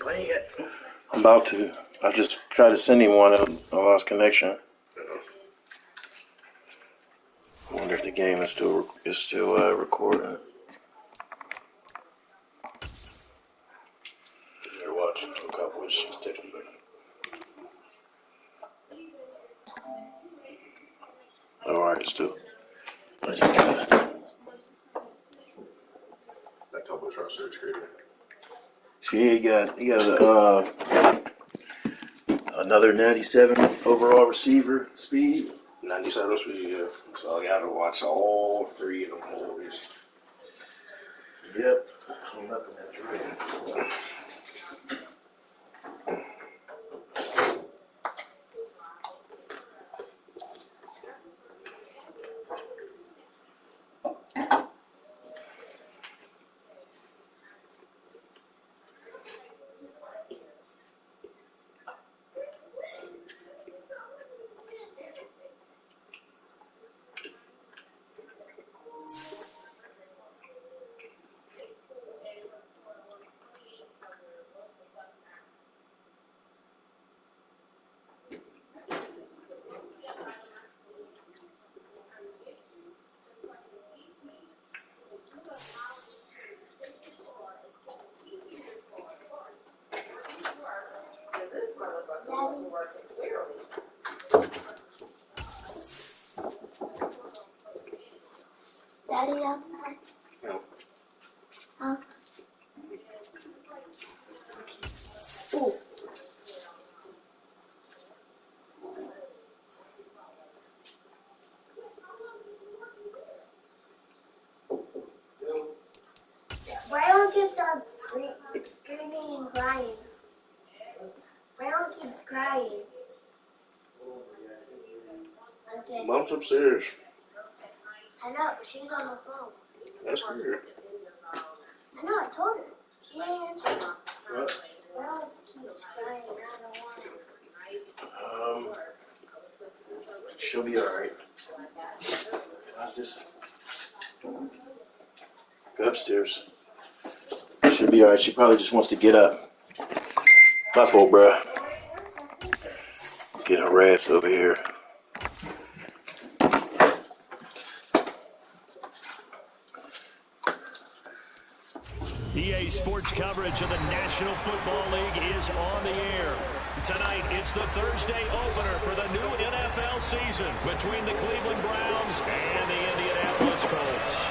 playing yet? I'm about to. I just tried to send him one. I lost connection. I wonder if the game is still recording. They're watching the Cowboys take them back. All right, still. That Cowboys roster is great. He got another 97 overall receiver speed. 97 speed, yeah. So I got to watch all three of them movies. Yep. Came up in that trade. Daddy outside? No. Huh? Ooh. Braylon keeps on screaming and crying. Braylon keeps crying. Okay. Mom's upstairs. I know, but she's on the phone. That's weird. I know, I told her. She ain't answering. What? Braylon keeps crying. I don't want her. She'll be all right. How's this? Go upstairs. She'll be all right. She probably just wants to get up. My fault, bro. Getting harassed over here. EA Sports coverage of the National Football League is on the air. Tonight, it's the Thursday opener for the new NFL season between the Cleveland Browns and the Indianapolis Colts.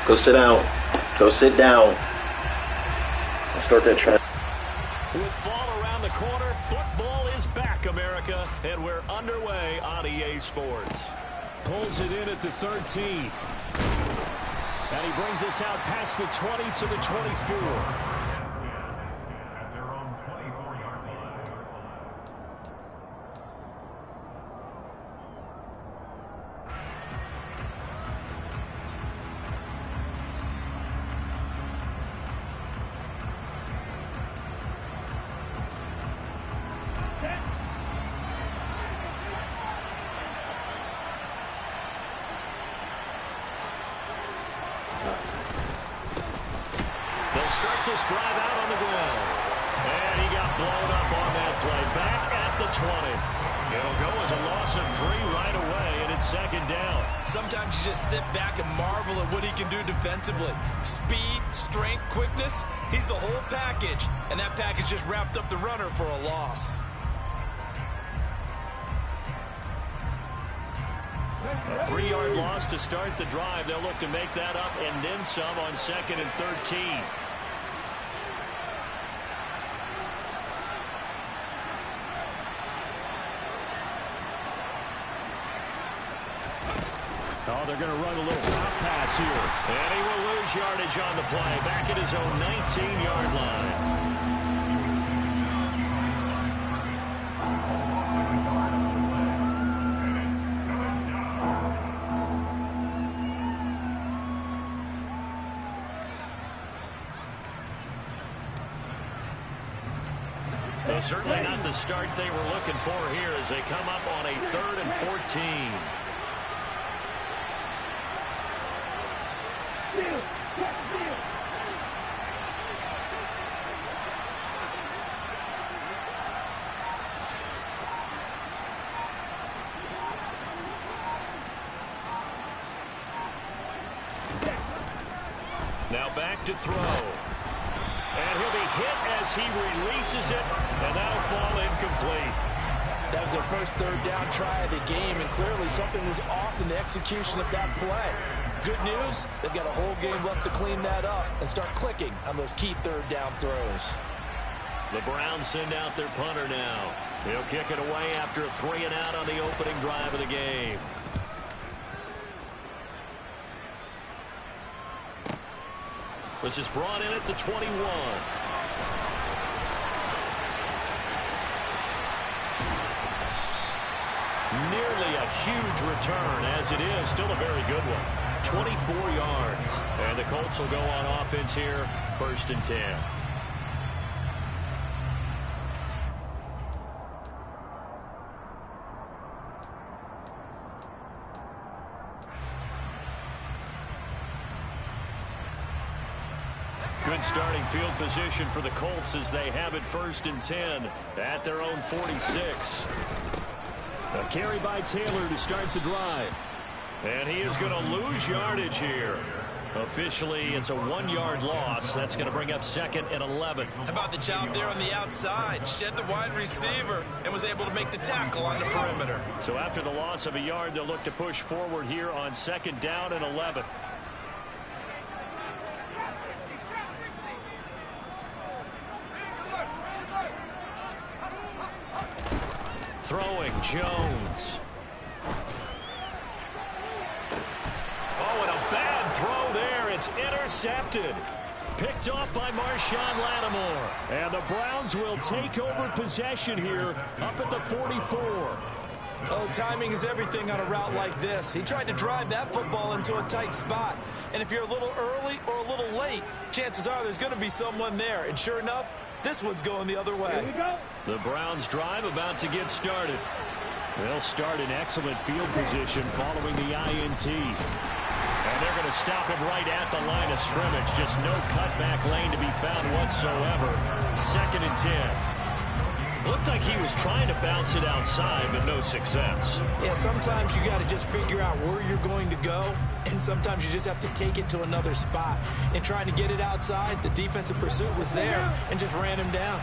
Go sit down. Go sit down. I'll start that train. With fall around the corner, football is back, America, and we're underway on EA Sports. Pulls it in at the 13. And he brings us out past the 20 to the 24. They'll start this drive out on the ground. And he got blown up on that play. Back at the 20. It'll go as a loss of 3 right away, and it's second down. Sometimes you just sit back and marvel at what he can do defensively. Speed, strength, quickness, he's the whole package. And that package just wrapped up the runner for a loss. A 3-yard loss to start the drive. They'll look to make that up and then some on 2nd and 13. Oh, they're going to run a little pop pass here. And he will lose yardage on the play. Back at his own 19-yard line. So certainly not the start they were looking for here as they come up on a 3rd and 14. Now back to throw. And he'll be hit as he releases it, and that'll fall incomplete. That was their first 3rd down try of the game, and clearly something was off in the execution of that play. Good news, they've got a whole game left to clean that up and start clicking on those key 3rd down throws. The Browns send out their punter now. He'll kick it away after a 3-and-out on the opening drive of the game. This is brought in at the 21. Nearly a huge return, as it is still a very good one. 24 yards. And the Colts will go on offense here, 1st and 10. Good starting field position for the Colts as they have it 1st and 10 at their own 46. A carry by Taylor to start the drive. And he is going to lose yardage here. Officially, it's a 1-yard loss. That's going to bring up 2nd and 11. How about the job there on the outside? Shed the wide receiver and was able to make the tackle on the perimeter. So after the loss of a yard, they'll look to push forward here on 2nd down and 11. Throwing, Jones. Oh, and a bad throw there. It's intercepted. Picked off by Marshawn Lattimore. And the Browns will take over possession here up at the 44. Oh, timing is everything on a route like this. He tried to drive that football into a tight spot. And if you're a little early or a little late, chances are there's going to be someone there. And sure enough, this one's going the other way. The Browns drive about to get started. They'll start in excellent field position following the INT. And they're going to stop him right at the line of scrimmage. Just no cutback lane to be found whatsoever. 2nd and 10. Looked like he was trying to bounce it outside, but no success. Yeah, sometimes you got to just figure out where you're going to go, and sometimes you just have to take it to another spot. And trying to get it outside, the defensive pursuit was there and just ran him down.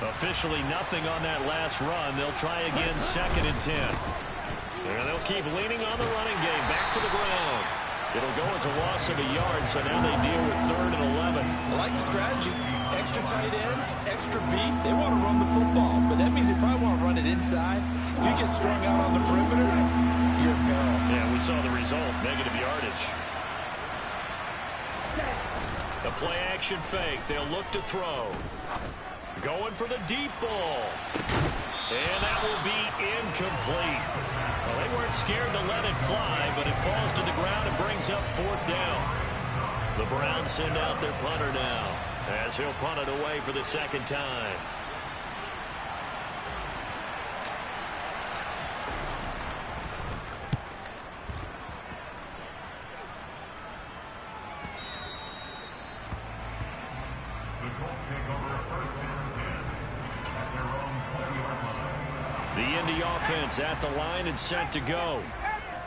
Officially nothing on that last run. They'll try again 2nd and 10. And they'll keep leaning on the running game. Back to the ground. It'll go as a loss of a yard, so now they deal with 3rd and 11. I like the strategy. Extra tight ends, extra beef. They want to run the football, but that means they probably want to run it inside. If you get strung out on the perimeter, you're in peril. Yeah, we saw the result, negative yardage. The play action fake. They'll look to throw. Going for the deep ball. And that will be incomplete. Well, they weren't scared to let it fly, but it falls to the ground and brings up 4th down. The Browns send out their punter now, as he'll punt it away for the 2nd time. The Indy offense at the line and set to go.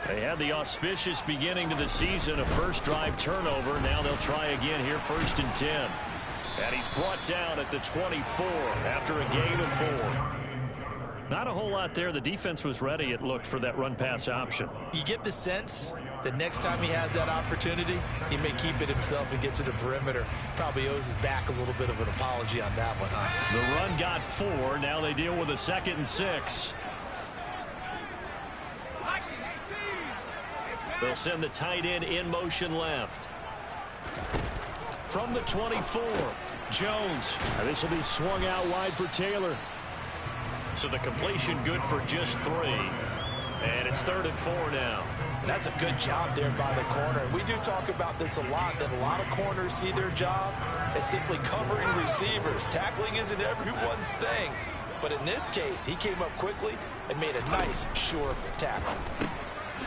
They had the auspicious beginning to the season, a first drive turnover. Now they'll try again here, 1st and 10. And he's brought down at the 24 after a gain of 4. Not a whole lot there. The defense was ready, it looked, for that run-pass option. You get the sense that next time he has that opportunity, he may keep it himself and get to the perimeter. Probably owes his back a little bit of an apology on that one, huh? The run got 4. Now they deal with a 2nd and 6. They'll send the tight end in motion left. From the 24, Jones. And this will be swung out wide for Taylor. So the completion good for just 3. And it's 3rd and 4 now. That's a good job there by the corner. We do talk about this a lot, that a lot of corners see their job as simply covering receivers. Tackling isn't everyone's thing. But in this case, he came up quickly and made a nice, sure tackle.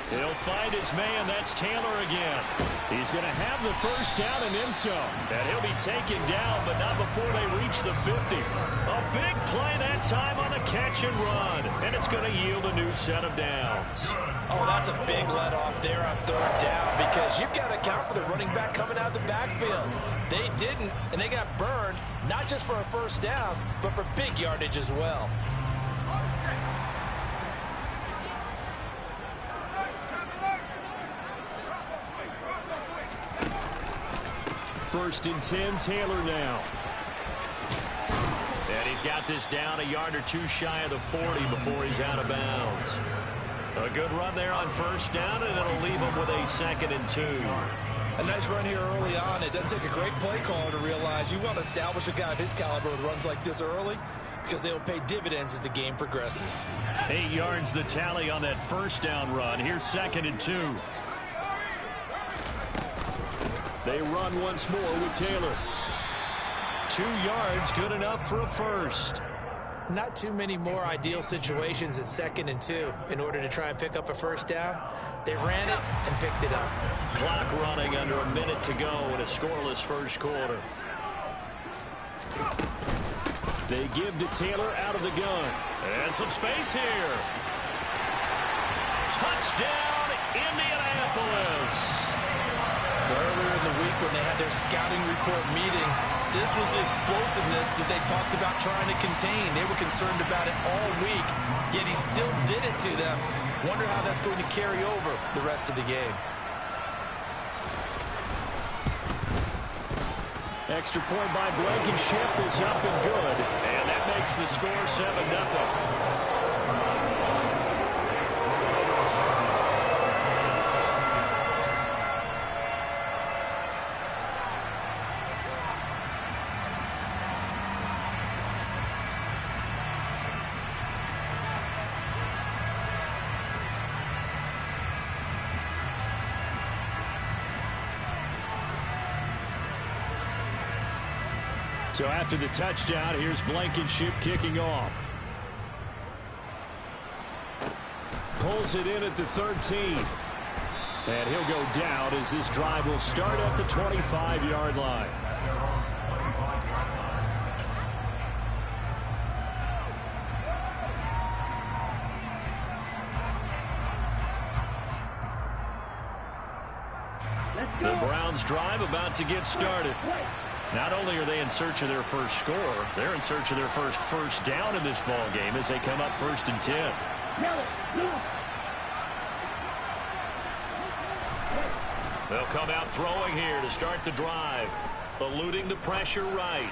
He'll find his man. That's Taylor again. He's going to have the first down and then some. And he'll be taken down, but not before they reach the 50. A big play that time on the catch and run. And it's going to yield a new set of downs. Oh, that's a big let off there on third down because you've got to account for the running back coming out of the backfield. They didn't, and they got burned, not just for a first down, but for big yardage as well. First and 10, Taylor now. And he's got this down a yard or two shy of the 40 before he's out of bounds. A good run there on first down, and it'll leave him with a 2nd and 2. A nice run here early on. It doesn't take a great play caller to realize you want to establish a guy of his caliber with runs like this early because they will pay dividends as the game progresses. 8 yards the tally on that first down run. Here's 2nd and 2. They run once more with Taylor. 2 yards, good enough for a first. Not too many more ideal situations at 2nd and 2 in order to try and pick up a first down. They ran it and picked it up. Clock running under a minute to go in a scoreless first quarter. They give to Taylor out of the gun. And some space here. Touchdown, Indianapolis. Earlier in the week when they had their scouting report meeting, this was the explosiveness that they talked about trying to contain. They were concerned about it all week, yet he still did it to them. Wonder how that's going to carry over the rest of the game. Extra point by Blankenship is up and good, and that makes the score 7-0. So after the touchdown, here's Blankenship kicking off. Pulls it in at the 13. And he'll go down as this drive will start at the 25-yard line. The Browns drive about to get started. Not only are they in search of their first score, they're in search of their first down in this ball game as they come up 1st and 10. They'll come out throwing here to start the drive, eluding the pressure right.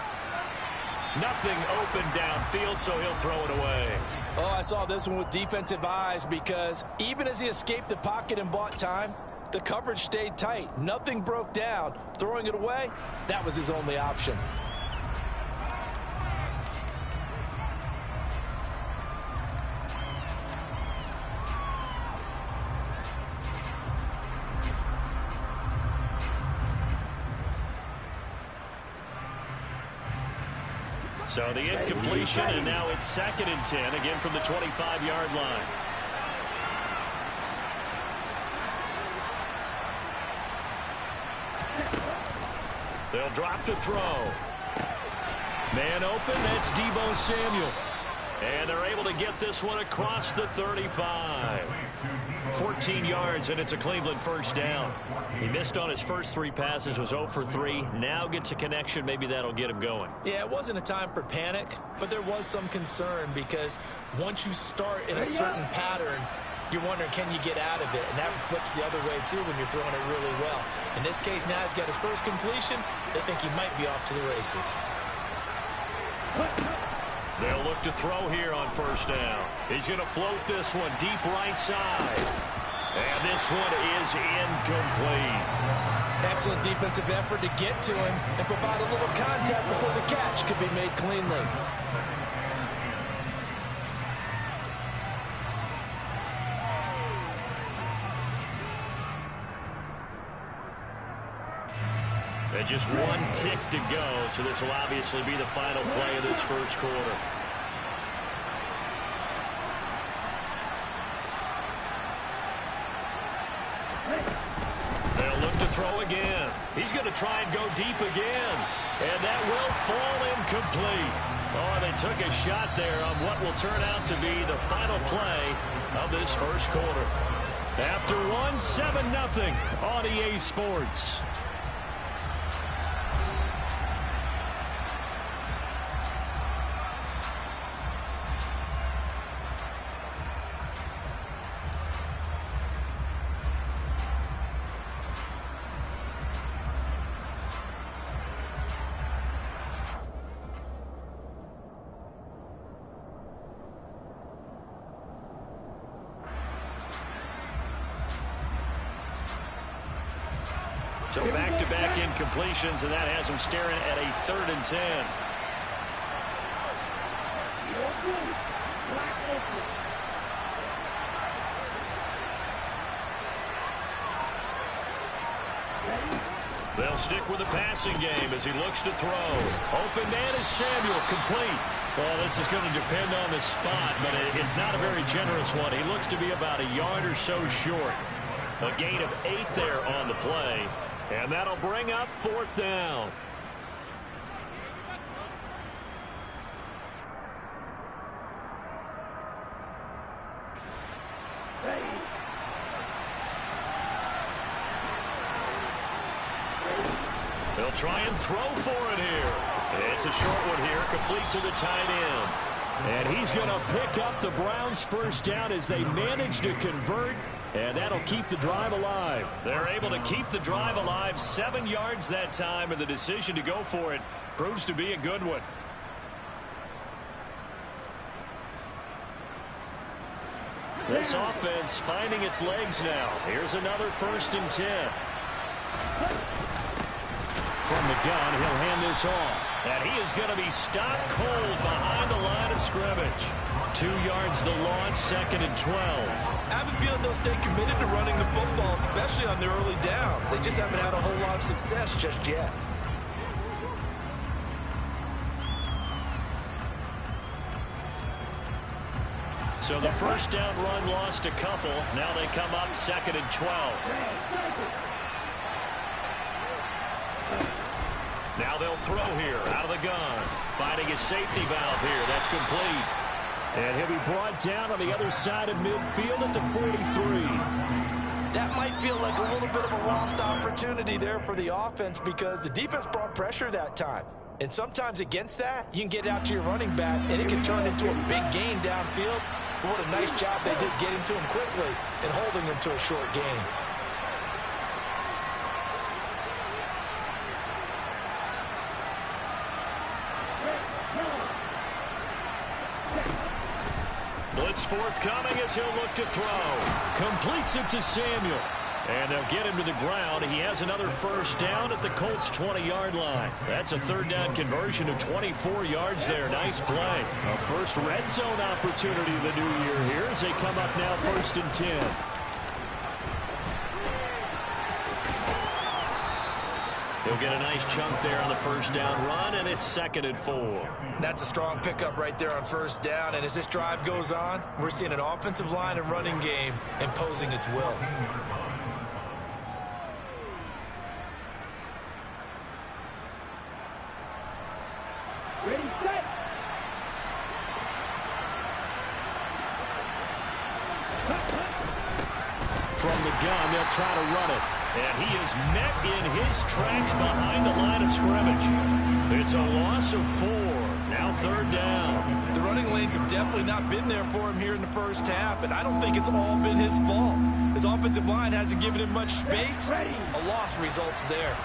Nothing open downfield, so he'll throw it away. Oh, I saw this one with defensive eyes because even as he escaped the pocket and bought time, the coverage stayed tight. Nothing broke down. Throwing it away, that was his only option. So the incompletion, and now it's 2nd and 10, again from the 25-yard line. They'll drop to throw. Man open, that's Deebo Samuel. And they're able to get this one across the 35. 14 yards, and it's a Cleveland first down. He missed on his first 3 passes, was 0 for 3. Now gets a connection. Maybe that'll get him going. Yeah, it wasn't a time for panic, but there was some concern because once you start in a certain pattern, you're wondering, can you get out of it? And that flips the other way, too, when you're throwing it really well. In this case, now he's got his first completion. They think he might be off to the races. They'll look to throw here on first down. He's going to float this one deep right side. And this one is incomplete. Excellent defensive effort to get to him and provide a little contact before the catch could be made cleanly. And just 1 tick to go, so this will obviously be the final play of this first quarter. try and go deep again. And that will fall incomplete. Oh, they took a shot there on what will turn out to be the final play of this first quarter. After one, 7-0 on EA Sports. So back-to-back incompletions, and that has him staring at a 3rd and 10. They'll stick with the passing game as he looks to throw. Open man is Samuel, complete. Well, this is going to depend on the spot, but it's not a very generous one. He looks to be about a yard or so short. A gain of 8 there on the play. And that'll bring up 4th down. They'll try and throw for it here. It's a short one here, complete to the tight end. And he's going to pick up the Browns' first down as they manage to convert. And that'll keep the drive alive. They're able to keep the drive alive, 7 yards that time, and the decision to go for it proves to be a good one. This offense finding its legs now. Here's another 1st and 10. From the gun, he'll hand this off. And he is going to be stopped cold behind the line of scrimmage. 2 yards the loss, 2nd and 12. I have a feeling they'll stay committed to running the football, especially on their early downs. They just haven't had a whole lot of success just yet. So the first down run lost a couple. Now they come up 2nd and 12. Now they'll throw here out of the gun. Finding his safety valve here. That's complete. And he'll be brought down on the other side of midfield at the 43. That might feel like a little bit of a lost opportunity there for the offense because the defense brought pressure that time. And sometimes against that, you can get out to your running back, and it can turn into a big gain downfield. But what a nice job they did getting to him quickly and holding him to a short gain. Blitz forthcoming as he'll look to throw. Completes it to Samuel. And they'll get him to the ground. He has another first down at the Colts' 20-yard line. That's a 3rd down conversion of 24 yards there. Nice play. A first red zone opportunity of the new year here as they come up now 1st and 10. He'll get a nice chunk there on the first down run, and it's 2nd and 4. That's a strong pickup right there on first down. And as this drive goes on, we're seeing an offensive line and running game imposing its will. Ready, set. From the gun, they'll try to run it. And he is met in his tracks behind the line of scrimmage. It's a loss of 4. Now 3rd down. The running lanes have definitely not been there for him here in the first half, and I don't think it's all been his fault. His offensive line hasn't given him much space. A loss results there.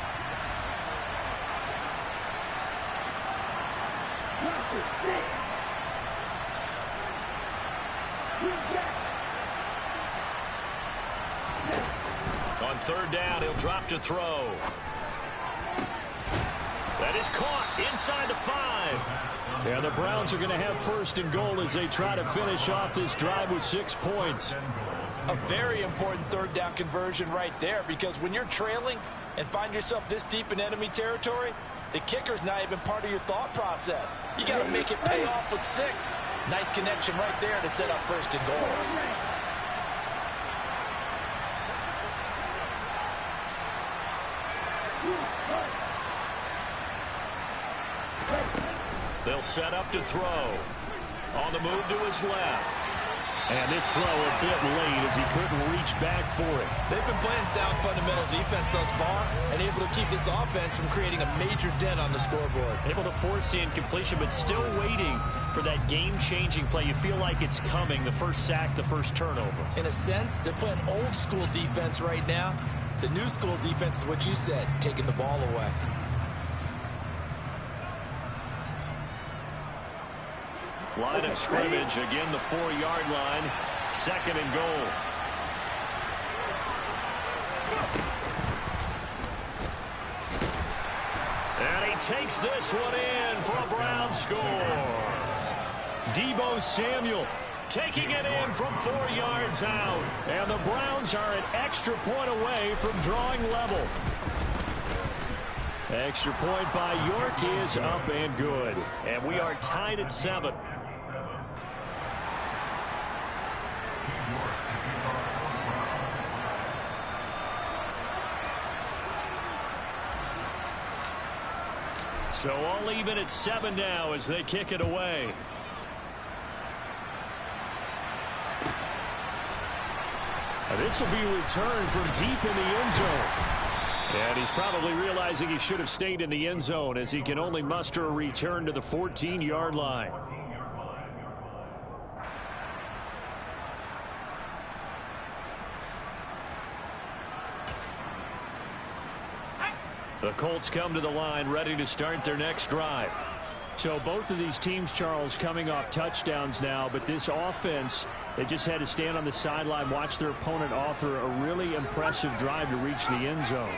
On 3rd down, he'll drop to throw. That is caught inside the 5. Yeah, the Browns are going to have 1st and goal as they try to finish off this drive with 6 points. A very important 3rd down conversion right there, because when you're trailing and find yourself this deep in enemy territory, the kicker's not even part of your thought process. You got to make it pay off with 6. Nice connection right there to set up 1st and goal. They'll set up to throw. On the move to his left. And this throw a bit late as he couldn't reach back for it. They've been playing sound fundamental defense thus far and able to keep this offense from creating a major dent on the scoreboard. Able to force the incompletion, but still waiting for that game-changing play. You feel like it's coming, the first sack, the first turnover. In a sense, they're playing old school defense right now. The new school defense is what you said, taking the ball away. Line of scrimmage, again the 4-yard line. 2nd and goal. And he takes this one in for a Brown score. Deebo Samuel taking it in from 4 yards out. And the Browns are an extra point away from drawing level. Extra point by York is up and good. And we are tied at 7. So all even at 7 now as they kick it away. This will be returned from deep in the end zone. And he's probably realizing he should have stayed in the end zone as he can only muster a return to the 14-yard line. The Colts come to the line ready to start their next drive. So both of these teams, Charles, coming off touchdowns now, but this offense, they just had to stand on the sideline, watch their opponent author a really impressive drive to reach the end zone.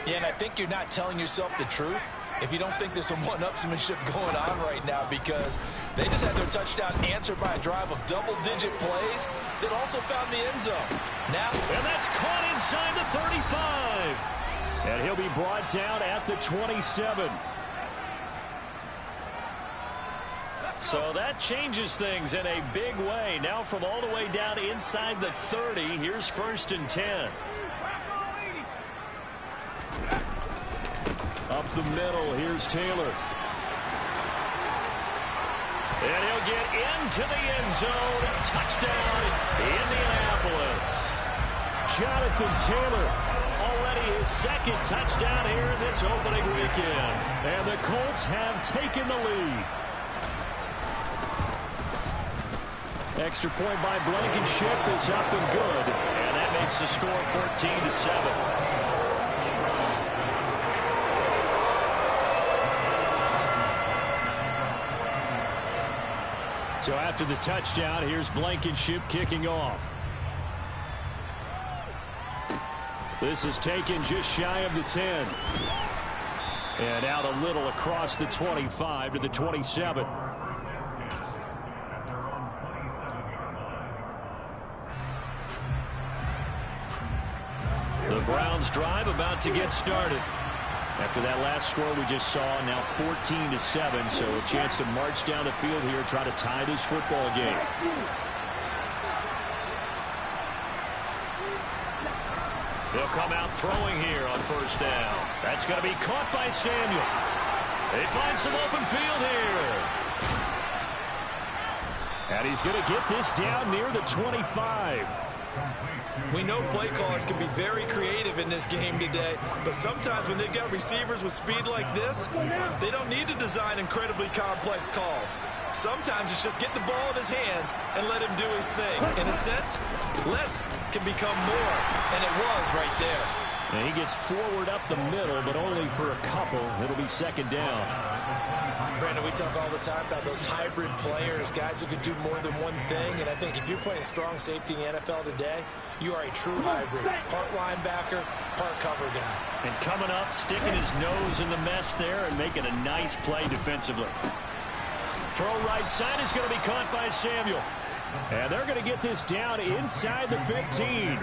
Yeah, and I think you're not telling yourself the truth if you don't think there's some one-upsmanship going on right now, because they just had their touchdown answered by a drive of double-digit plays that also found the end zone. Now, and that's caught inside the 35. And he'll be brought down at the 27. So that changes things in a big way. Now from all the way down inside the 30, here's 1st and 10. Up the middle, here's Taylor. And he'll get into the end zone. Touchdown, Indianapolis. Jonathan Taylor, already his 2nd touchdown here in this opening weekend. And the Colts have taken the lead. Extra point by Blankenship is up and good. And that makes the score 14-7. So after the touchdown, here's Blankenship kicking off. This is taken just shy of the 10. And out a little across the 25 to the 27. The Browns drive about to get started. After that last score we just saw, now 14-7, so a chance to march down the field here, try to tie this football game. They'll come out throwing here on 1st down. That's going to be caught by Samuel. They find some open field here. And he's going to get this down near the 25. we know play callers can be very creative in this game today, but sometimes when they've got receivers with speed like this, they don't need to design incredibly complex calls. Sometimes it's just get the ball in his hands and let him do his thing. In a sense, less can become more, and it was right there. And he gets forward up the middle, but only for a couple. It'll be 2nd down. Brandon, we talk all the time about those hybrid players, guys who can do more than one thing, and I think if you're playing strong safety in the NFL today, you are a true hybrid. Part linebacker, part cover guy. And coming up, sticking his nose in the mess there and making a nice play defensively. Throw right side is going to be caught by Samuel. And they're going to get this down inside the 15.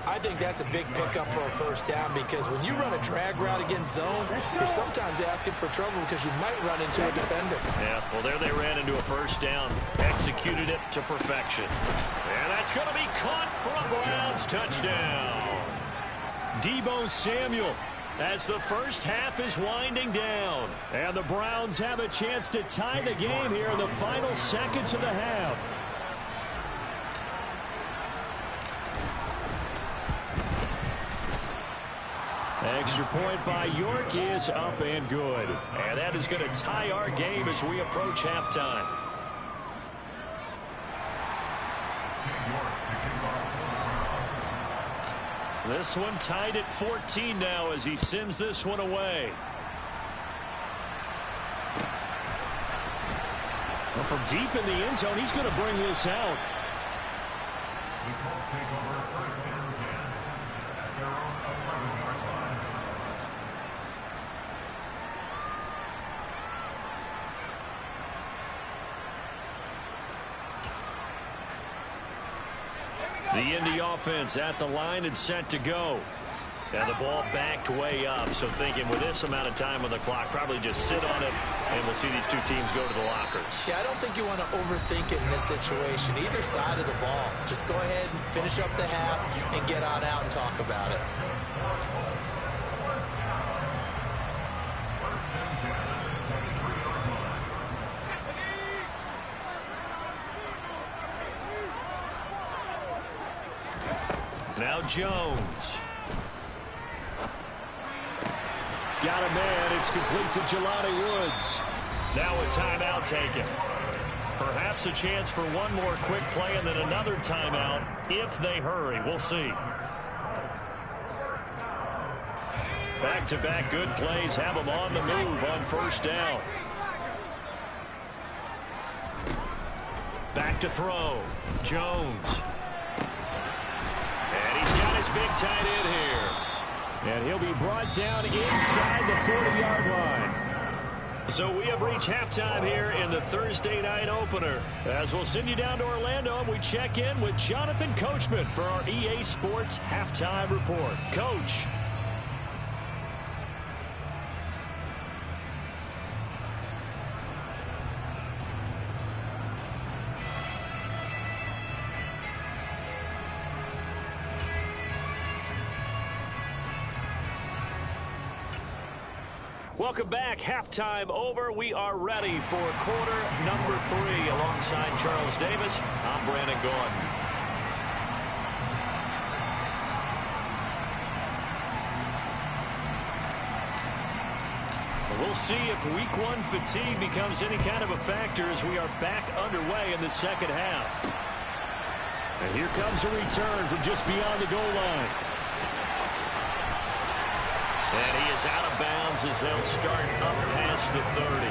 I think that's a big pickup for a 1st down, because when you run a drag route against zone, you're sometimes asking for trouble because you might run into a defender. Yeah, well, there they ran into a 1st down. Executed it to perfection. And that's going to be caught for a Browns touchdown. Deebo Samuel as the first half is winding down. And the Browns have a chance to tie the game here in the final seconds of the half. Extra point by York is up and good. And that is going to tie our game as we approach halftime. This one tied at 14 now as he sends this one away. Well, from deep in the end zone, he's going to bring this out. The Indy offense at the line and set to go. And the ball backed way up. So thinking with this amount of time on the clock, probably just sit on it, and we'll see these two teams go to the lockers. Yeah, I don't think you want to overthink it in this situation. Either side of the ball. Just go ahead and finish up the half and get on out and talk about it. Now Jones. Got a man. It's complete to Jelani Woods. Now a timeout taken. Perhaps a chance for one more quick play and then another timeout if they hurry. We'll see. Back-to-back good plays have them on the move on first down. Back to throw. Jones. And he's got his big tight end here. And he'll be brought down inside the 40-yard line. So we have reached halftime here in the Thursday night opener. As we'll send you down to Orlando, and we check in with Jonathan Coachman for our EA Sports Halftime Report. Coach. Welcome back. Halftime over. We are ready for quarter number 3. Alongside Charles Davis, I'm Brandon Gordon. We'll see if week 1 fatigue becomes any kind of a factor as we are back underway in the second half. And here comes a return from just beyond the goal line. And he is out of bounds as they'll start up past the 30.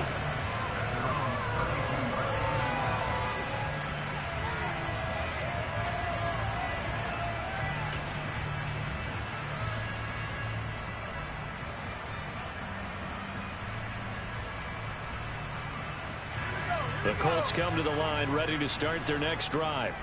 The Colts come to the line ready to start their next drive.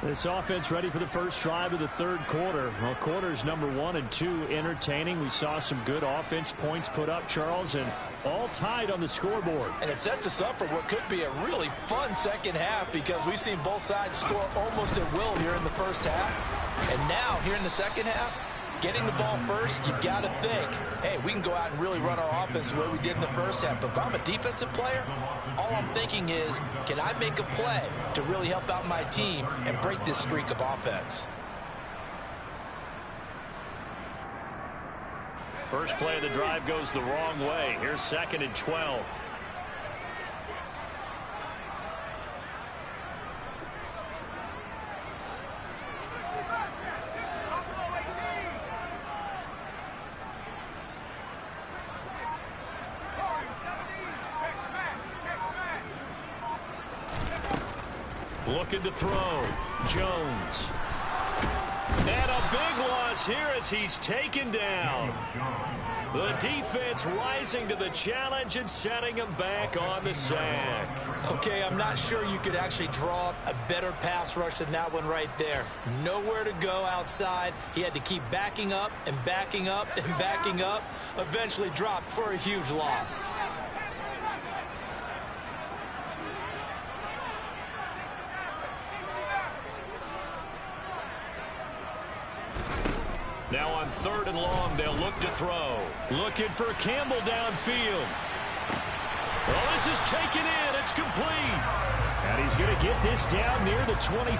This offense ready for the first drive of the third quarter. Well, quarters number 1 and 2 entertaining. We saw some good offense points put up, Charles, and all tied on the scoreboard. And it sets us up for what could be a really fun second half because we've seen both sides score almost at will here in the first half. And now, here in the second half, getting the ball first, you've got to think, hey, we can go out and really run our offense the way we did in the first half. But if I'm a defensive player, all I'm thinking is, can I make a play to really help out my team and break this streak of offense? First play of the drive goes the wrong way. Here's 2nd and 12. Looking to throw. Jones. And a big loss here as he's taken down. The defense rising to the challenge and setting him back on the sack. Okay, I'm not sure you could actually draw up a better pass rush than that one right there. Nowhere to go outside. He had to keep backing up and backing up and backing up. Eventually dropped for a huge loss. Now on 3rd and long, they'll look to throw. Looking for Campbell downfield. Well, this is taken in. It's complete. And he's going to get this down near the 25.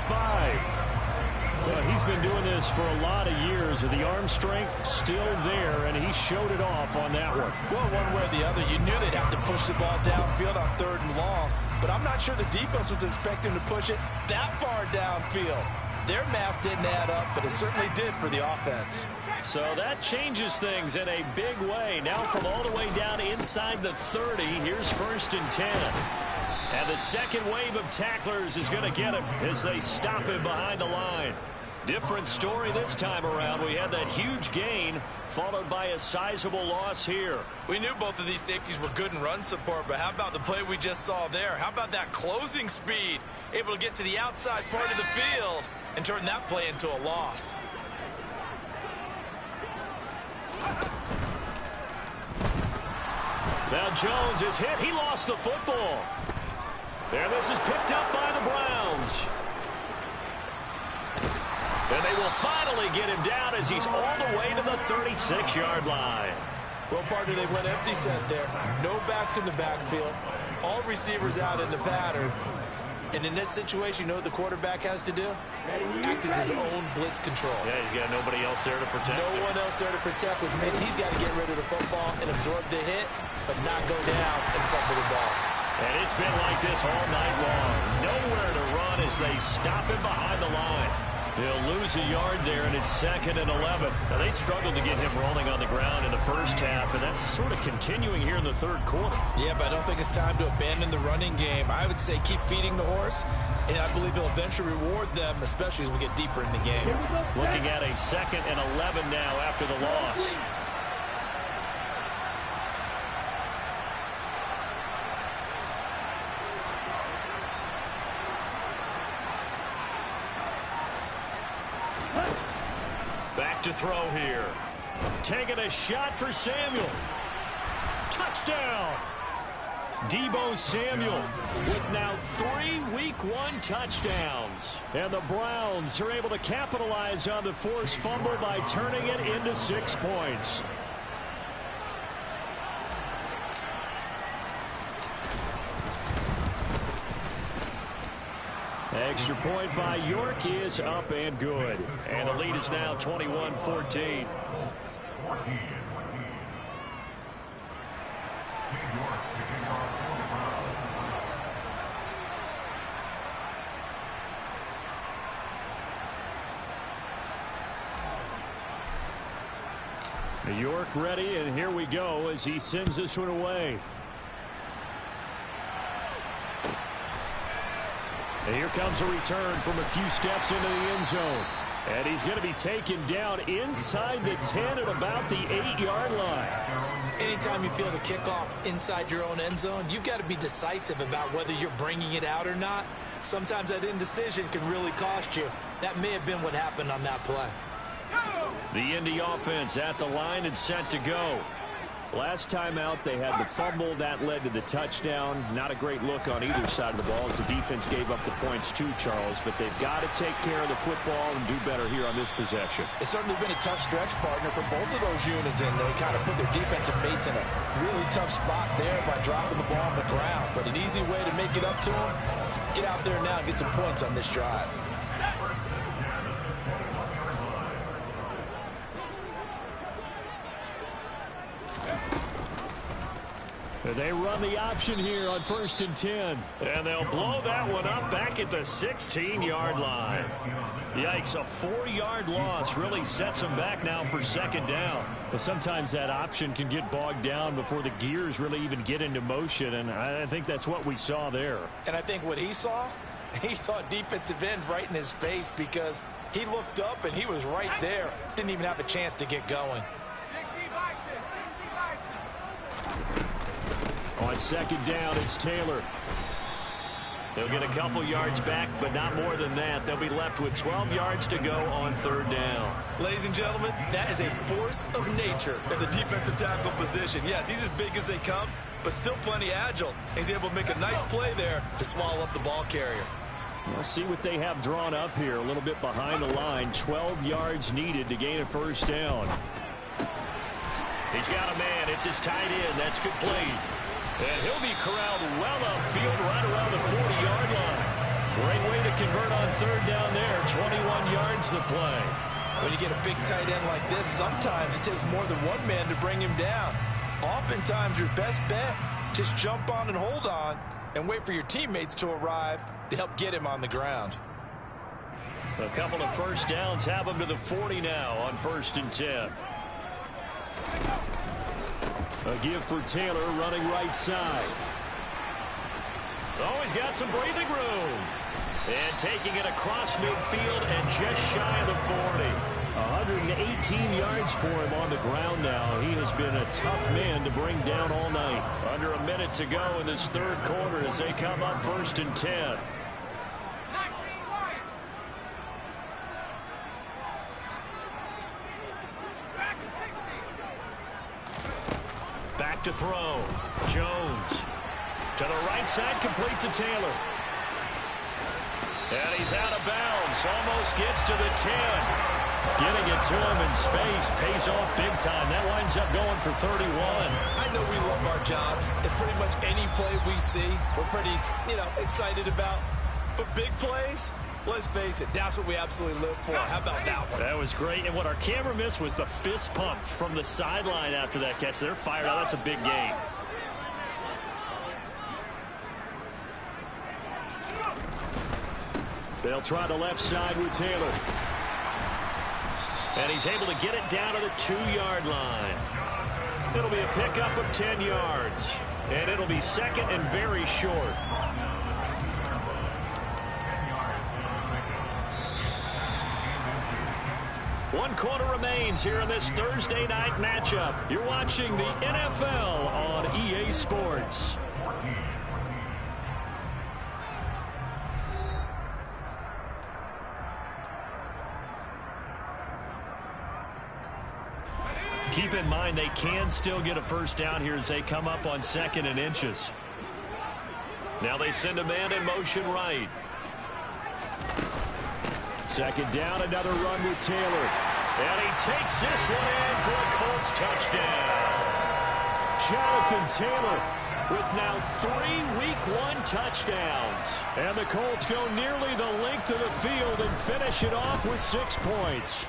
Well, he's been doing this for a lot of years. The arm strength still there, and he showed it off on that one. Well, one way or the other, you knew they'd have to push the ball downfield on 3rd and long. But I'm not sure the defense was expecting to push it that far downfield. Their math didn't add up, but it certainly did for the offense. So that changes things in a big way. Now from all the way down inside the 30, here's 1st and 10. And the second wave of tacklers is going to get him as they stop him behind the line. Different story this time around. We had that huge gain followed by a sizable loss here. We knew both of these safeties were good in run support, but how about the play we just saw there? How about that closing speed? Able to get to the outside part of the field and turn that play into a loss. Now Jones is hit. He lost the football. And this is picked up by the Browns. And they will finally get him down as he's all the way to the 36-yard line. Well, partner, they went empty set there. No backs in the backfield. All receivers out in the pattern. And in this situation, you know what the quarterback has to do? Act as his own blitz control. Yeah, he's got nobody else there to protect him. No one else there to protect, which means he's got to get rid of the football and absorb the hit, but not go down and fumble the ball. And it's been like this all night long. Nowhere to run as they stop him behind the line. They'll lose a yard there, and it's 2nd and 11. Now, they struggled to get him rolling on the ground in the first half, and that's sort of continuing here in the 3rd quarter. Yeah, but I don't think it's time to abandon the running game. I would say keep feeding the horse, and I believe he'll eventually reward them, especially as we get deeper in the game. Looking at a 2nd and 11 now after the loss. Back to throw here. Taking a shot for Samuel. Touchdown! Deebo Samuel with now 3 Week 1 touchdowns. And the Browns are able to capitalize on the forced fumble by turning it into 6 points. Extra point by York is up and good. And the lead is now 21-14. York ready, and here we go as he sends this one away. And here comes a return from a few steps into the end zone. And he's going to be taken down inside the 10 at about the 8-yard line. Anytime you feel the kickoff inside your own end zone, you've got to be decisive about whether you're bringing it out or not. Sometimes that indecision can really cost you. That may have been what happened on that play. The Indy offense at the line and set to go. Last time out, they had the fumble. That led to the touchdown. Not a great look on either side of the ball as the defense gave up the points too, Charles. But they've got to take care of the football and do better here on this possession. It's certainly been a tough stretch, partner, for both of those units, and they kind of put their defensive mates in a really tough spot there by dropping the ball on the ground. But an easy way to make it up to them, get out there now and get some points on this drive. They run the option here on 1st and 10. And they'll blow that one up back at the 16-yard line. Yikes, a 4-yard loss really sets them back now for 2nd down. But sometimes that option can get bogged down before the gears really even get into motion, and I think that's what we saw there. And I think what he saw defensive end right in his face because he looked up and he was right there. Didn't even have a chance to get going. On 2nd down, it's Taylor. They'll get a couple yards back, but not more than that. They'll be left with 12 yards to go on 3rd down. Ladies and gentlemen, that is a force of nature in the defensive tackle position. Yes, he's as big as they come, but still plenty agile. He's able to make a nice play there to swallow up the ball carrier. We'll see what they have drawn up here. A little bit behind the line. 12 yards needed to gain a first down. He's got a man. It's his tight end. That's complete. And he'll be corralled well upfield right around the 40-yard line. Great way to convert on third down there. 21 yards the play. When you get a big tight end like this, sometimes it takes more than one man to bring him down. Oftentimes, your best bet, just jump on and hold on and wait for your teammates to arrive to help get him on the ground. A couple of first downs have him to the 40 now on 1st and 10. A give for Taylor running right side. Oh, he's got some breathing room. And taking it across midfield and just shy of the 40. 118 yards for him on the ground now. He has been a tough man to bring down all night. Under a minute to go in this third quarter as they come up 1st and 10. Back to throw. Jones. To the right side, complete to Taylor. And he's out of bounds. Almost gets to the 10. Getting it to him in space pays off big time. That winds up going for 31. I know we love our jobs, and pretty much any play we see, we're pretty, excited about. But big plays, let's face it, that's what we absolutely live for. How about that one? That was great. And what our camera missed was the fist pump from the sideline after that catch. They're fired out. That's a big gain. They'll try the left side with Taylor. And he's able to get it down to the 2-yard line. It'll be a pickup of 10 yards. And it'll be second and very short. One quarter remains here in this Thursday night matchup. You're watching the NFL on EA Sports. Keep in mind they can still get a first down here as they come up on 2nd and inches. Now they send a man in motion right. 2nd down, another run with Taylor. And he takes this one in for a Colts touchdown. Jonathan Taylor with now 3 Week 1 touchdowns. And the Colts go nearly the length of the field and finish it off with 6 points.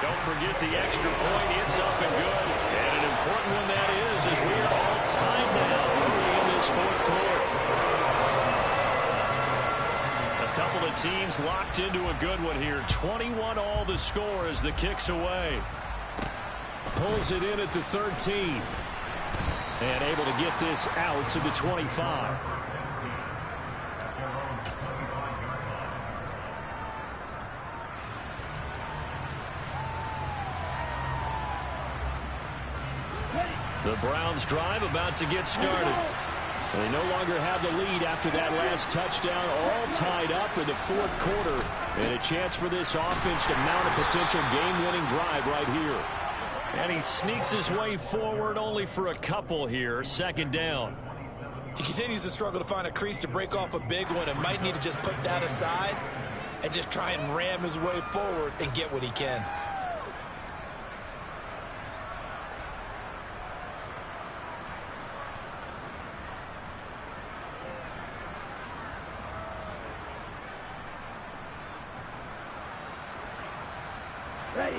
Don't forget the extra point. It's up and good. And an important one that is as we are all tied now early in this 4th quarter. A couple of teams locked into a good one here. 21 all the score as the kick's away. Pulls it in at the 13. And able to get this out to the 25. The Browns drive about to get started. They no longer have the lead after that last touchdown, all tied up in the 4th quarter. And a chance for this offense to mount a potential game-winning drive right here. And he sneaks his way forward only for a couple here. 2nd down. He continues to struggle to find a crease to break off a big one and might need to just put that aside and just try and ram his way forward and get what he can.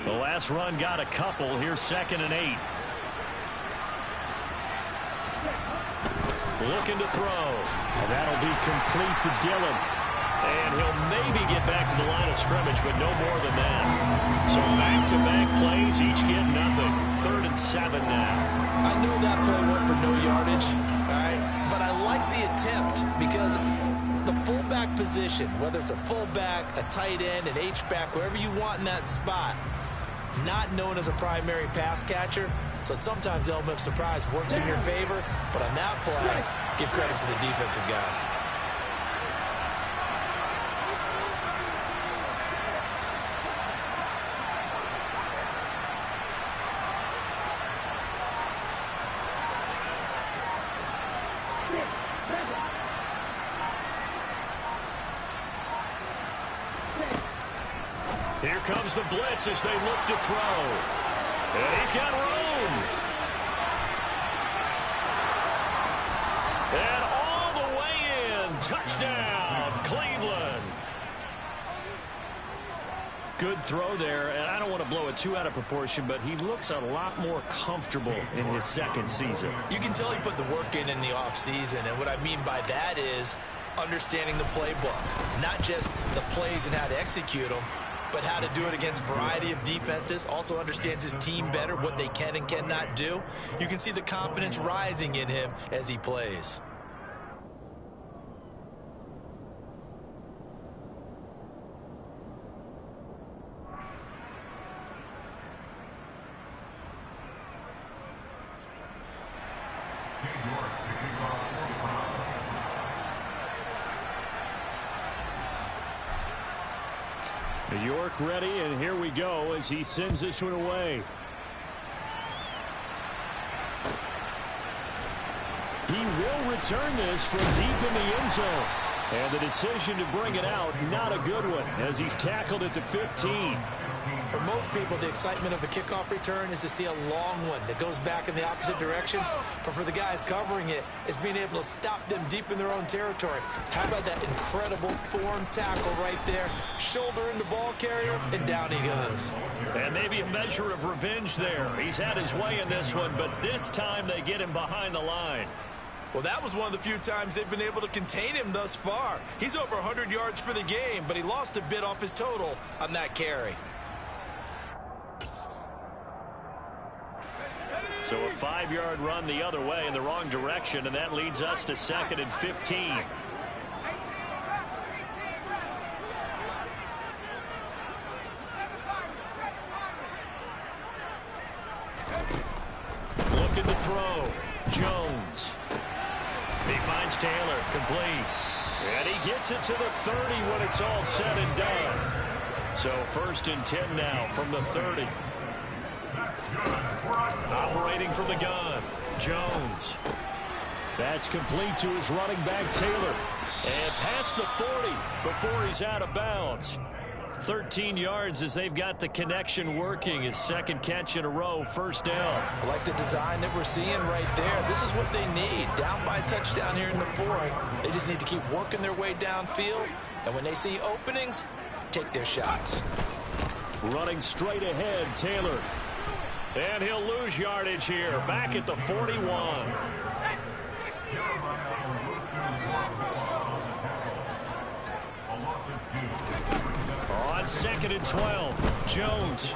The last run got a couple. Here's 2nd and 8. Looking to throw. And that'll be complete to Dillon. And he'll maybe get back to the line of scrimmage, but no more than that. So back-to-back plays, each get nothing. 3rd and 7 now. I know that play went for no yardage, all right? But I like the attempt because the fullback position, whether it's a fullback, a tight end, an H-back, whoever you want in that spot, not known as a primary pass catcher. So sometimes the element of surprise works in your favor. But on that play, give credit to the defensive guys. Here comes the blitz as they look to throw. And he's got room. And all the way in. Touchdown, Cleveland. Good throw there, and I don't want to blow it too out of proportion, but he looks a lot more comfortable in his second season. You can tell he put the work in the offseason, and what I mean by that is understanding the playbook. Not just the plays and how to execute them, but how to do it against a variety of defenses. Also understands his team better, what they can and cannot do. You can see the confidence rising in him as he plays. New York ready, and here we go as he sends this one away. He will return this from deep in the end zone. And the decision to bring it out, not a good one, as he's tackled at the 15. For most people, the excitement of a kickoff return is to see a long one that goes back in the opposite direction. But for the guys covering it, it's being able to stop them deep in their own territory. How about that incredible form tackle right there? Shoulder in the ball carrier, and down he goes. And maybe a measure of revenge there. He's had his way in this one, but this time they get him behind the line. Well, that was one of the few times they've been able to contain him thus far. He's over 100 yards for the game, but he lost a bit off his total on that carry. So a 5-yard run the other way in the wrong direction, and that leads us to 2nd and 15. Looking to throw. Jones. He finds Taylor, complete. And he gets it to the 30 when it's all said and done. So 1st and 10 now from the 30. Operating from the gun, Jones. That's complete to his running back, Taylor. And past the 40 before he's out of bounds. 13 yards as they've got the connection working. His second catch in a row, 1st down. I like the design that we're seeing right there. This is what they need. Down by a touchdown here in the 4th. They just need to keep working their way downfield. And when they see openings, take their shots. Running straight ahead, Taylor. And he'll lose yardage here, back at the 41. On 2nd and 12, Jones.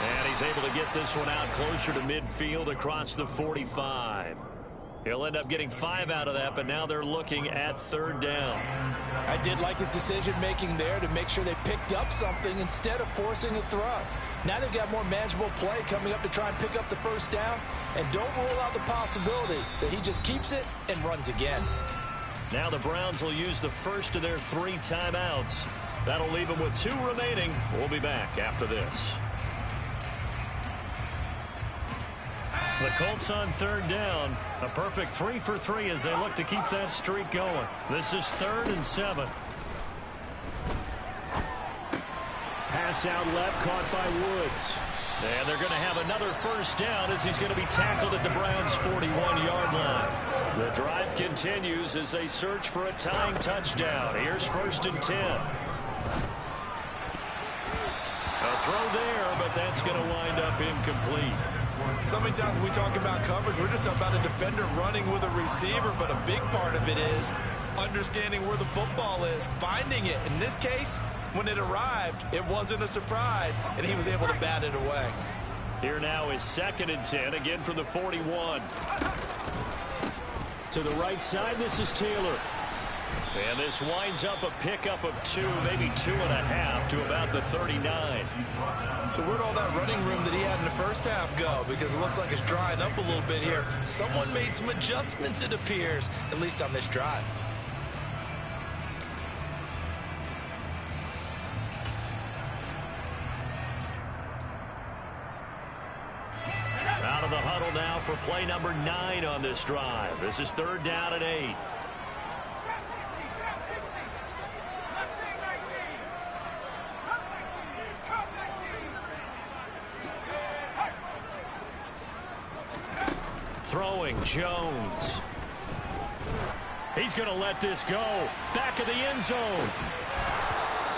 And he's able to get this one out closer to midfield across the 45. He'll end up getting 5 out of that, but now they're looking at 3rd down. I did like his decision-making there to make sure they picked up something instead of forcing a throw. Now they've got more manageable play coming up to try and pick up the 1st down, and don't rule out the possibility that he just keeps it and runs again. Now the Browns will use the first of their 3 timeouts. That'll leave them with 2 remaining. We'll be back after this. The Colts on 3rd down. A perfect 3 for 3 as they look to keep that streak going. This is 3rd and 7. Pass out left, caught by Woods. And they're going to have another 1st down as he's going to be tackled at the Browns' 41-yard line. The drive continues as they search for a tying touchdown. Here's 1st and 10. A throw there, but that's going to wind up incomplete. So many times when we talk about coverage, we're just talking about a defender running with a receiver, but a big part of it is understanding where the football is, finding it. In this case, when it arrived, it wasn't a surprise, and he was able to bat it away. Here now is 2nd and 10, again from the 41. To the right side, this is Taylor. And this winds up a pickup of 2, maybe 2.5 to about the 39. So where'd all that running room that he had in the 1st half go? Because it looks like it's drying up a little bit here. Someone made some adjustments, it appears, at least on this drive. Out of the huddle now for play number 9 on this drive. This is 3rd down and 8. Throwing Jones. He's going to let this go. Back of the end zone.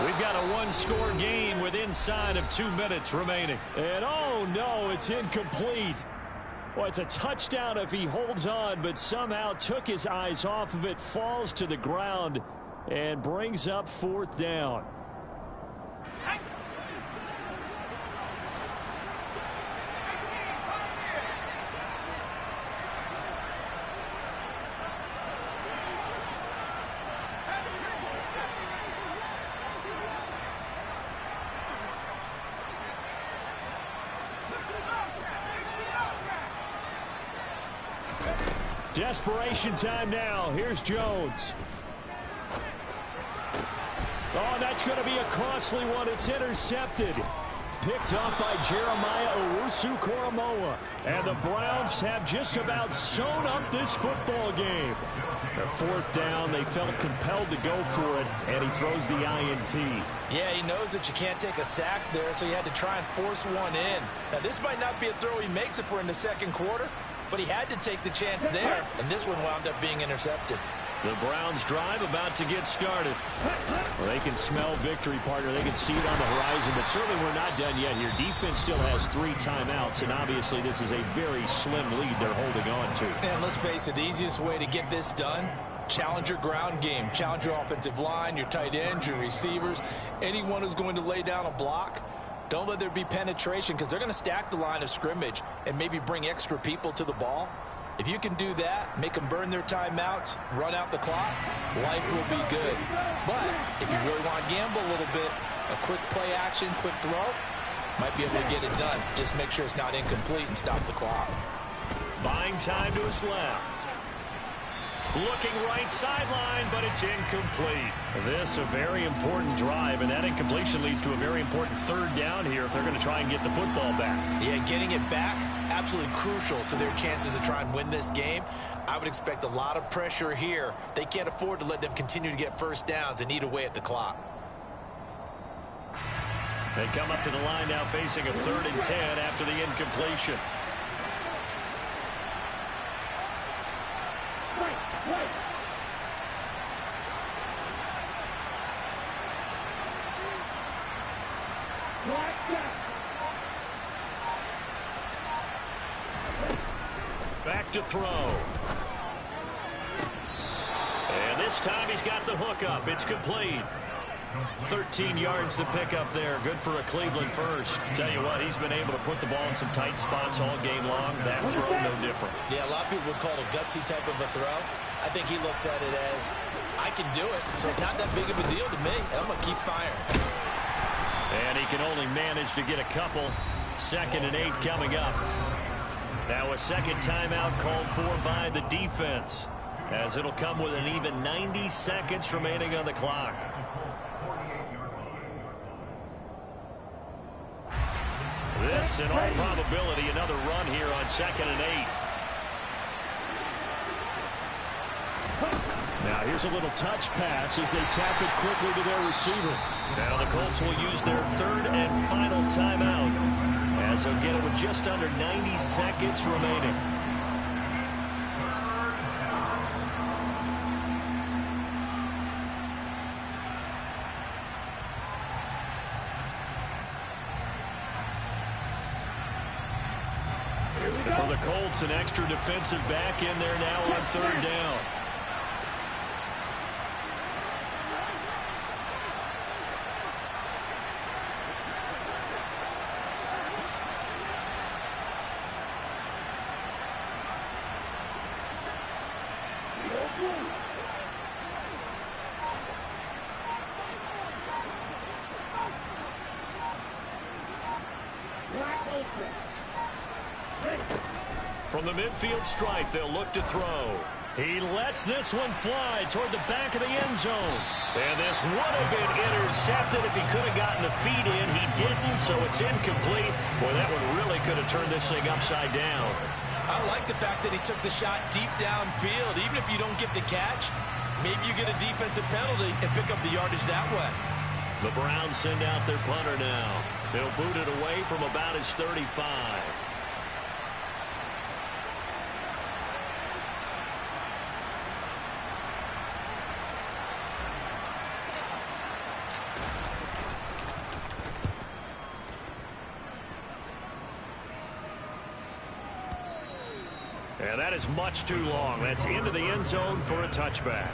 We've got a one-score game with inside of 2 minutes remaining. And oh no, it's incomplete. Well, it's a touchdown if he holds on, but somehow took his eyes off of it, falls to the ground, and brings up 4th down. Desperation time now. Here's Jones. Oh, that's going to be a costly one. It's intercepted. Picked up by Jeremiah Owusu-Koramoah. And the Browns have just about sewn up this football game. Their 4th down, they felt compelled to go for it, and he throws the INT. Yeah, he knows that you can't take a sack there, so he had to try and force one in. Now, this might not be a throw he makes if we're in the 2nd quarter, but he had to take the chance there, and this one wound up being intercepted. The Browns drive about to get started. Well, they can smell victory, partner. They can see it on the horizon, but certainly we're not done yet here. Defense still has 3 timeouts, and obviously this is a very slim lead they're holding on to. And let's face it, the easiest way to get this done, challenge your ground game. Challenge your offensive line, your tight ends, your receivers, anyone who's going to lay down a block. Don't let there be penetration because they're going to stack the line of scrimmage and maybe bring extra people to the ball. If you can do that, make them burn their timeouts, run out the clock, life will be good. But if you really want to gamble a little bit, a quick play action, quick throw, might be able to get it done. Just make sure it's not incomplete and stop the clock. Buying time to his left. Looking right sideline, but it's incomplete. This a very important drive, and that incompletion leads to a very important 3rd down here if they're going to try and get the football back. Yeah, getting it back, absolutely crucial to their chances to try and win this game. I would expect a lot of pressure here. They can't afford to let them continue to get 1st downs and eat away at the clock. They come up to the line now facing a 3rd and 10 after the incompletion. Back to throw. And this time he's got the hook up. It's complete. 13 yards to pick up there. Good for a Cleveland first. Tell you what, he's been able to put the ball in some tight spots all game long. That throw, no different. Yeah, a lot of people would call it a gutsy type of a throw. I think he looks at it as, I can do it, so it's not that big of a deal to me, and I'm going to keep firing. And he can only manage to get a couple. 2nd and 8 coming up. Now a 2nd timeout called for by the defense, as it'll come with an even 90 seconds remaining on the clock. This, in all probability, another run here on 2nd and 8. Now here's a little touch pass as they tap it quickly to their receiver. Now the Colts will use their 3rd and final timeout, as they'll get it with just under 90 seconds remaining. For the Colts, an extra defensive back in there now on 3rd down. From the midfield stripe, they'll look to throw. He lets this one fly toward the back of the end zone. And this would have been intercepted if he could have gotten the feet in. He didn't, so it's incomplete. Boy, that one really could have turned this thing upside down. I like the fact that he took the shot deep downfield. Even if you don't get the catch, maybe you get a defensive penalty and pick up the yardage that way. The Browns send out their punter now. They'll boot it away from about his 35. And that is much too long. That's into the end zone for a touchback.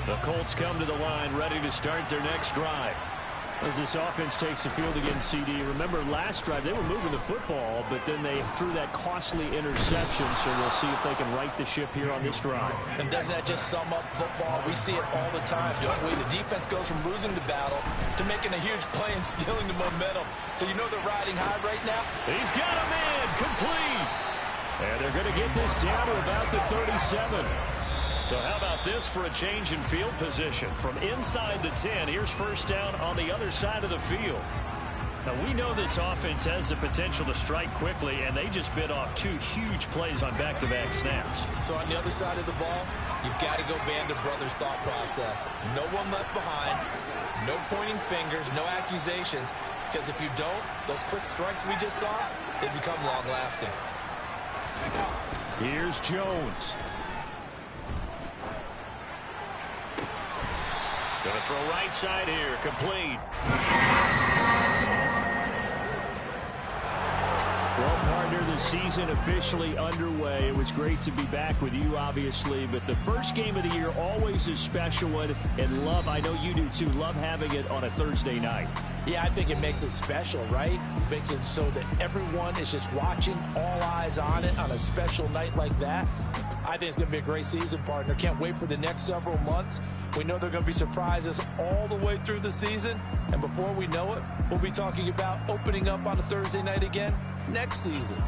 The Colts come to the line, ready to start their next drive. As this offense takes the field against CD, remember last drive they were moving the football, but then they threw that costly interception, so we'll see if they can right the ship here on this drive. And doesn't that just sum up football? We see it all the time, don't we? The defense goes from losing the battle to making a huge play and stealing the momentum. So you know they're riding high right now. He's got a man, complete. And they're going to get this down to about the 37. So how about this for a change in field position? From inside the 10, here's first down on the other side of the field. Now, we know this offense has the potential to strike quickly, and they just bit off 2 huge plays on back-to-back snaps. So on the other side of the ball, you've got to go Band of Brothers thought process. No one left behind, no pointing fingers, no accusations, because if you don't, those quick strikes we just saw, they become long-lasting. Here's Jones. Going to throw right side here, complete. Well, partner, the season officially underway. It was great to be back with you, obviously, but the first game of the year always a special one, and love, I know you do too, love having it on a Thursday night. Yeah, I think it makes it special, right? Makes it so that everyone is just watching, all eyes on it on a special night like that. I think it's going to be a great season, partner. Can't wait for the next several months. We know there are going to be surprises all the way through the season. And before we know it, we'll be talking about opening up on a Thursday night again next season.